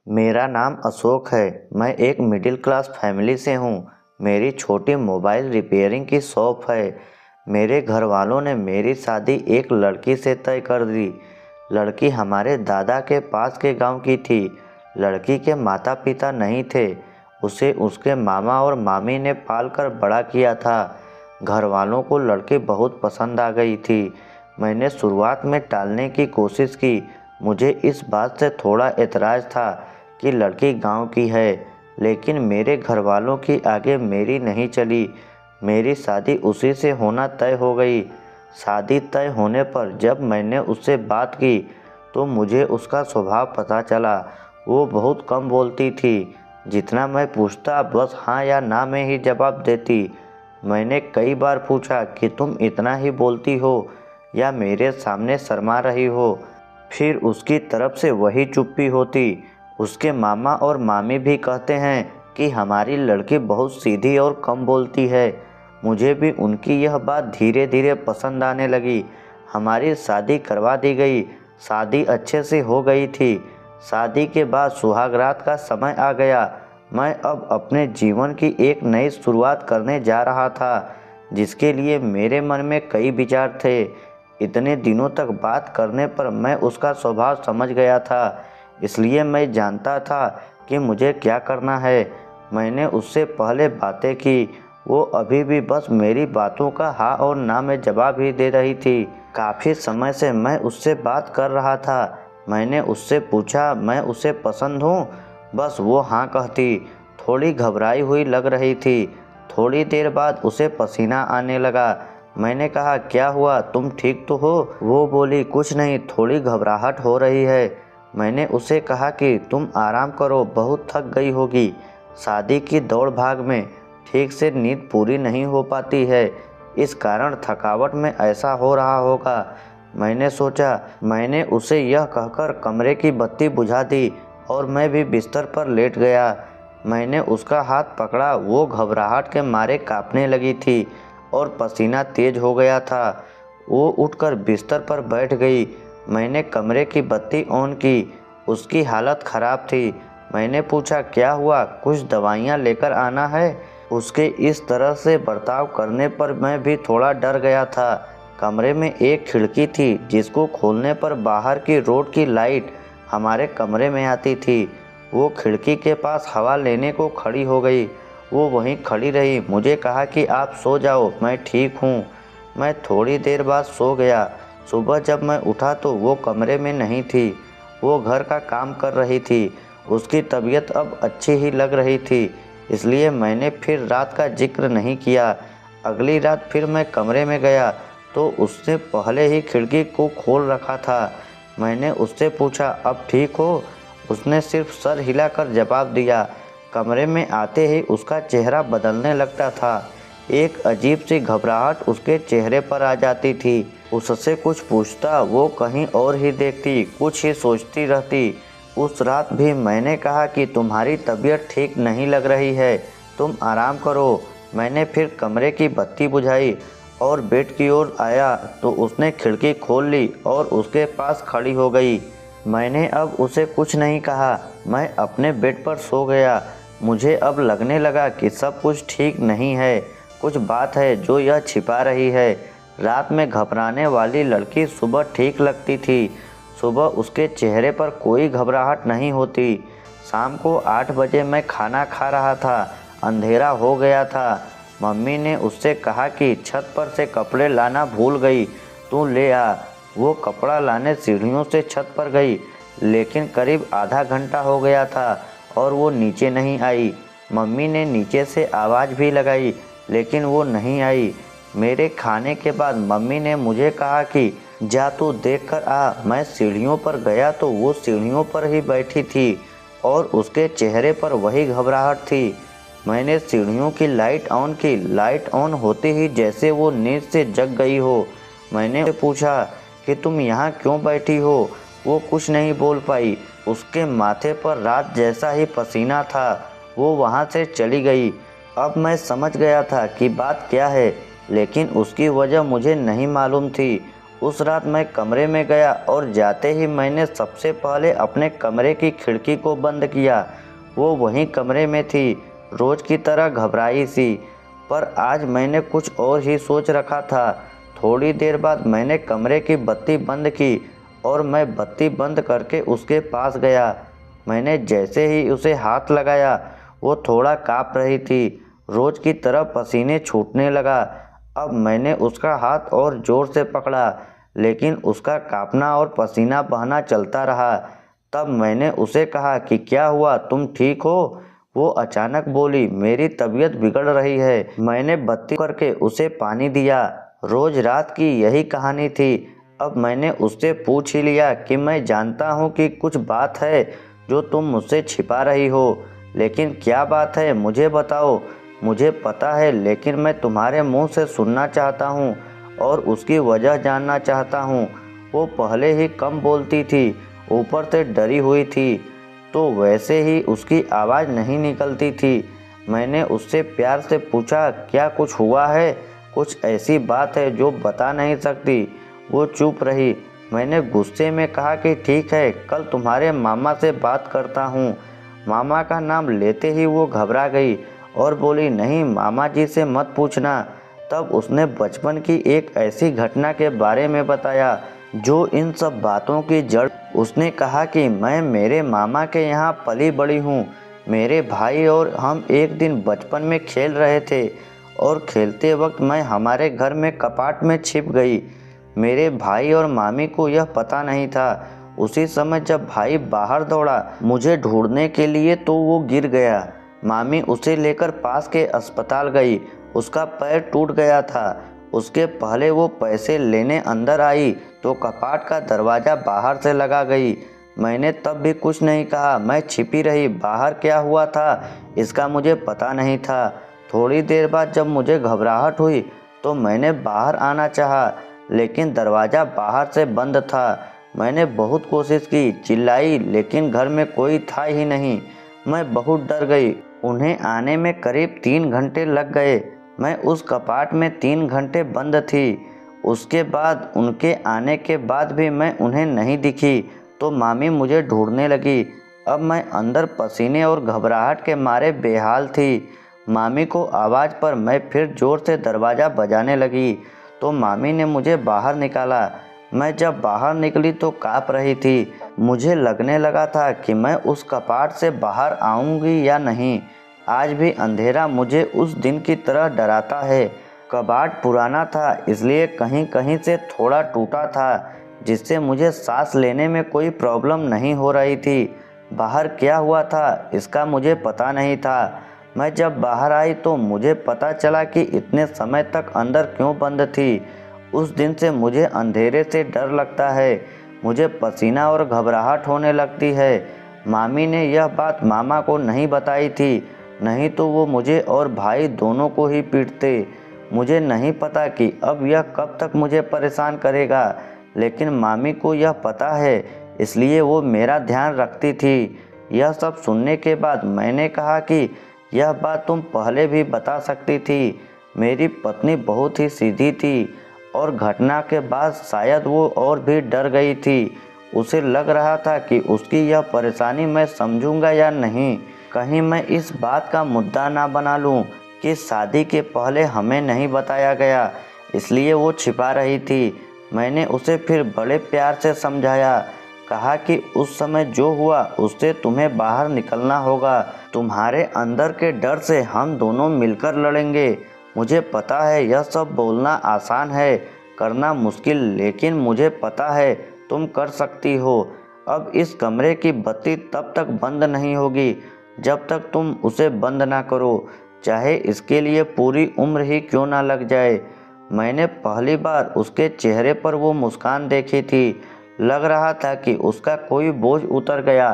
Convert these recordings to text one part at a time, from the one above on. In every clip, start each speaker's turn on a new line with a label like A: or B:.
A: मेरा नाम अशोक है। मैं एक मिडिल क्लास फैमिली से हूँ। मेरी छोटी मोबाइल रिपेयरिंग की शॉप है। मेरे घर वालों ने मेरी शादी एक लड़की से तय कर दी। लड़की हमारे दादा के पास के गांव की थी। लड़की के माता पिता नहीं थे। उसे उसके मामा और मामी ने पाल कर बड़ा किया था। घर वालों को लड़की बहुत पसंद आ गई थी। मैंने शुरुआत में टालने की कोशिश की। मुझे इस बात से थोड़ा एतराज़ था कि लड़की गांव की है, लेकिन मेरे घर वालों की आगे मेरी नहीं चली। मेरी शादी उसी से होना तय हो गई। शादी तय होने पर जब मैंने उससे बात की तो मुझे उसका स्वभाव पता चला। वो बहुत कम बोलती थी। जितना मैं पूछता बस हाँ या ना में ही जवाब देती। मैंने कई बार पूछा कि तुम इतना ही बोलती हो या मेरे सामने शर्मा रही हो। फिर उसकी तरफ से वही चुप्पी होती। उसके मामा और मामी भी कहते हैं कि हमारी लड़की बहुत सीधी और कम बोलती है। मुझे भी उनकी यह बात धीरे धीरे पसंद आने लगी। हमारी शादी करवा दी गई। शादी अच्छे से हो गई थी। शादी के बाद सुहागरात का समय आ गया। मैं अब अपने जीवन की एक नई शुरुआत करने जा रहा था, जिसके लिए मेरे मन में कई विचार थे। इतने दिनों तक बात करने पर मैं उसका स्वभाव समझ गया था, इसलिए मैं जानता था कि मुझे क्या करना है। मैंने उससे पहले बातें की। वो अभी भी बस मेरी बातों का हाँ और ना में जवाब ही दे रही थी। काफ़ी समय से मैं उससे बात कर रहा था। मैंने उससे पूछा मैं उसे पसंद हूँ, बस वो हाँ कहती। थोड़ी घबराई हुई लग रही थी। थोड़ी देर बाद उसे पसीना आने लगा। मैंने कहा क्या हुआ, तुम ठीक तो हो? वो बोली कुछ नहीं, थोड़ी घबराहट हो रही है। मैंने उसे कहा कि तुम आराम करो, बहुत थक गई होगी। शादी की दौड़ भाग में ठीक से नींद पूरी नहीं हो पाती है, इस कारण थकावट में ऐसा हो रहा होगा। मैंने सोचा। मैंने उसे यह कहकर कमरे की बत्ती बुझा दी और मैं भी बिस्तर पर लेट गया। मैंने उसका हाथ पकड़ा। वो घबराहट के मारे कांपने लगी थी और पसीना तेज हो गया था। वो उठकर बिस्तर पर बैठ गई। मैंने कमरे की बत्ती ऑन की। उसकी हालत ख़राब थी। मैंने पूछा क्या हुआ, कुछ दवाइयाँ लेकर आना है? उसके इस तरह से बर्ताव करने पर मैं भी थोड़ा डर गया था। कमरे में एक खिड़की थी जिसको खोलने पर बाहर की रोड की लाइट हमारे कमरे में आती थी। वो खिड़की के पास हवा लेने को खड़ी हो गई। वो वहीं खड़ी रही। मुझे कहा कि आप सो जाओ, मैं ठीक हूँ। मैं थोड़ी देर बाद सो गया। सुबह जब मैं उठा तो वो कमरे में नहीं थी। वो घर का काम कर रही थी। उसकी तबीयत अब अच्छी ही लग रही थी, इसलिए मैंने फिर रात का जिक्र नहीं किया। अगली रात फिर मैं कमरे में गया तो उसने पहले ही खिड़की को खोल रखा था। मैंने उससे पूछा अब ठीक हो? उसने सिर्फ सर हिलाकर जवाब दिया। कमरे में आते ही उसका चेहरा बदलने लगता था। एक अजीब सी घबराहट उसके चेहरे पर आ जाती थी। उससे कुछ पूछता वो कहीं और ही देखती, कुछ ही सोचती रहती। उस रात भी मैंने कहा कि तुम्हारी तबीयत ठीक नहीं लग रही है, तुम आराम करो। मैंने फिर कमरे की बत्ती बुझाई और बेड की ओर आया तो उसने खिड़की खोल ली और उसके पास खड़ी हो गई। मैंने अब उसे कुछ नहीं कहा। मैं अपने बेड पर सो गया। मुझे अब लगने लगा कि सब कुछ ठीक नहीं है, कुछ बात है जो यह छिपा रही है। रात में घबराने वाली लड़की सुबह ठीक लगती थी। सुबह उसके चेहरे पर कोई घबराहट नहीं होती। शाम को 8 बजे मैं खाना खा रहा था। अंधेरा हो गया था। मम्मी ने उससे कहा कि छत पर से कपड़े लाना भूल गई, तू ले आ। वो कपड़ा लाने सीढ़ियों से छत पर गई, लेकिन करीब आधा घंटा हो गया था और वो नीचे नहीं आई। मम्मी ने नीचे से आवाज़ भी लगाई, लेकिन वो नहीं आई। मेरे खाने के बाद मम्मी ने मुझे कहा कि जा तू देख कर आ। मैं सीढ़ियों पर गया तो वो सीढ़ियों पर ही बैठी थी और उसके चेहरे पर वही घबराहट थी। मैंने सीढ़ियों की लाइट ऑन की। लाइट ऑन होते ही जैसे वो नींद से जग गई हो। मैंने पूछा कि तुम यहाँ क्यों बैठी हो? वो कुछ नहीं बोल पाई। उसके माथे पर रात जैसा ही पसीना था। वो वहाँ से चली गई। अब मैं समझ गया था कि बात क्या है, लेकिन उसकी वजह मुझे नहीं मालूम थी। उस रात मैं कमरे में गया और जाते ही मैंने सबसे पहले अपने कमरे की खिड़की को बंद किया। वो वहीं कमरे में थी, रोज की तरह घबराई सी। पर आज मैंने कुछ और ही सोच रखा था। थोड़ी देर बाद मैंने कमरे की बत्ती बंद की और मैं बत्ती बंद करके उसके पास गया। मैंने जैसे ही उसे हाथ लगाया, वो थोड़ा काँप रही थी, रोज की तरह पसीने छूटने लगा। अब मैंने उसका हाथ और ज़ोर से पकड़ा, लेकिन उसका काँपना और पसीना बहना चलता रहा। तब मैंने उसे कहा कि क्या हुआ, तुम ठीक हो? वो अचानक बोली, मेरी तबीयत बिगड़ रही है। मैंने बत्ती करके उसे पानी दिया। रोज रात की यही कहानी थी। अब मैंने उससे पूछ ही लिया कि मैं जानता हूँ कि कुछ बात है जो तुम मुझसे छिपा रही हो, लेकिन क्या बात है मुझे बताओ। मुझे पता है, लेकिन मैं तुम्हारे मुंह से सुनना चाहता हूँ और उसकी वजह जानना चाहता हूँ। वो पहले ही कम बोलती थी, ऊपर से डरी हुई थी, तो वैसे ही उसकी आवाज़ नहीं निकलती थी। मैंने उससे प्यार से पूछा, क्या कुछ हुआ है? कुछ ऐसी बात है जो बता नहीं सकती? वो चुप रही। मैंने गुस्से में कहा कि ठीक है, कल तुम्हारे मामा से बात करता हूँ। मामा का नाम लेते ही वो घबरा गई और बोली, नहीं मामा जी से मत पूछना। तब उसने बचपन की एक ऐसी घटना के बारे में बताया जो इन सब बातों की जड़। उसने कहा कि मैं मेरे मामा के यहाँ पली बड़ी हूँ। मेरे भाई और हम एक दिन बचपन में खेल रहे थे और खेलते वक्त मैं हमारे घर में कपाट में छिप गई। मेरे भाई और मामी को यह पता नहीं था। उसी समय जब भाई बाहर दौड़ा मुझे ढूंढने के लिए, तो वो गिर गया। मामी उसे लेकर पास के अस्पताल गई। उसका पैर टूट गया था। उसके पहले वो पैसे लेने अंदर आई तो कपाट का दरवाज़ा बाहर से लगा गई। मैंने तब भी कुछ नहीं कहा, मैं छिपी रही। बाहर क्या हुआ था इसका मुझे पता नहीं था। थोड़ी देर बाद जब मुझे घबराहट हुई तो मैंने बाहर आना चाहा, लेकिन दरवाज़ा बाहर से बंद था। मैंने बहुत कोशिश की, चिल्लाई, लेकिन घर में कोई था ही नहीं। मैं बहुत डर गई। उन्हें आने में करीब 3 घंटे लग गए। मैं उस कपाट में 3 घंटे बंद थी। उसके बाद उनके आने के बाद भी मैं उन्हें नहीं दिखी तो मामी मुझे ढूंढने लगी। अब मैं अंदर पसीने और घबराहट के मारे बेहाल थी। मामी को आवाज़ पर मैं फिर ज़ोर से दरवाज़ा बजाने लगी तो मामी ने मुझे बाहर निकाला। मैं जब बाहर निकली तो काँप रही थी। मुझे लगने लगा था कि मैं उस कपाट से बाहर आऊँगी या नहीं। आज भी अंधेरा मुझे उस दिन की तरह डराता है। कपाट पुराना था, इसलिए कहीं कहीं से थोड़ा टूटा था, जिससे मुझे सांस लेने में कोई प्रॉब्लम नहीं हो रही थी। बाहर क्या हुआ था इसका मुझे पता नहीं था। मैं जब बाहर आई तो मुझे पता चला कि इतने समय तक अंदर क्यों बंद थी। उस दिन से मुझे अंधेरे से डर लगता है। मुझे पसीना और घबराहट होने लगती है। मामी ने यह बात मामा को नहीं बताई थी, नहीं तो वो मुझे और भाई दोनों को ही पीटते। मुझे नहीं पता कि अब यह कब तक मुझे परेशान करेगा, लेकिन मामी को यह पता है, इसलिए वो मेरा ध्यान रखती थी। यह सब सुनने के बाद मैंने कहा कि यह बात तुम पहले भी बता सकती थी। मेरी पत्नी बहुत ही सीधी थी और घटना के बाद शायद वो और भी डर गई थी। उसे लग रहा था कि उसकी यह परेशानी मैं समझूंगा या नहीं। कहीं मैं इस बात का मुद्दा ना बना लूं कि शादी के पहले हमें नहीं बताया गया, इसलिए वो छिपा रही थी। मैंने उसे फिर बड़े प्यार से समझाया, कहा कि उस समय जो हुआ उससे तुम्हें बाहर निकलना होगा। तुम्हारे अंदर के डर से हम दोनों मिलकर लड़ेंगे। मुझे पता है यह सब बोलना आसान है, करना मुश्किल, लेकिन मुझे पता है तुम कर सकती हो। अब इस कमरे की बत्ती तब तक बंद नहीं होगी जब तक तुम उसे बंद ना करो, चाहे इसके लिए पूरी उम्र ही क्यों ना लग जाए। मैंने पहली बार उसके चेहरे पर वो मुस्कान देखी थी। लग रहा था कि उसका कोई बोझ उतर गया।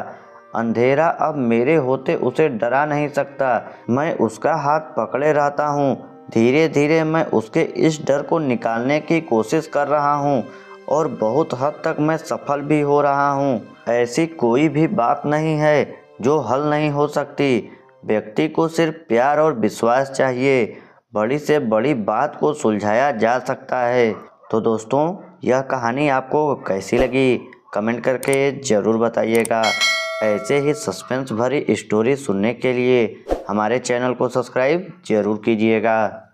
A: अंधेरा अब मेरे होते उसे डरा नहीं सकता। मैं उसका हाथ पकड़े रहता हूँ। धीरे धीरे मैं उसके इस डर को निकालने की कोशिश कर रहा हूँ और बहुत हद तक मैं सफल भी हो रहा हूँ। ऐसी कोई भी बात नहीं है जो हल नहीं हो सकती। व्यक्ति को सिर्फ प्यार और विश्वास चाहिए। बड़ी से बड़ी बात को सुलझाया जा सकता है। तो दोस्तों, यह कहानी आपको कैसी लगी कमेंट करके ज़रूर बताइएगा। ऐसे ही सस्पेंस भरी स्टोरी सुनने के लिए हमारे चैनल को सब्सक्राइब जरूर कीजिएगा।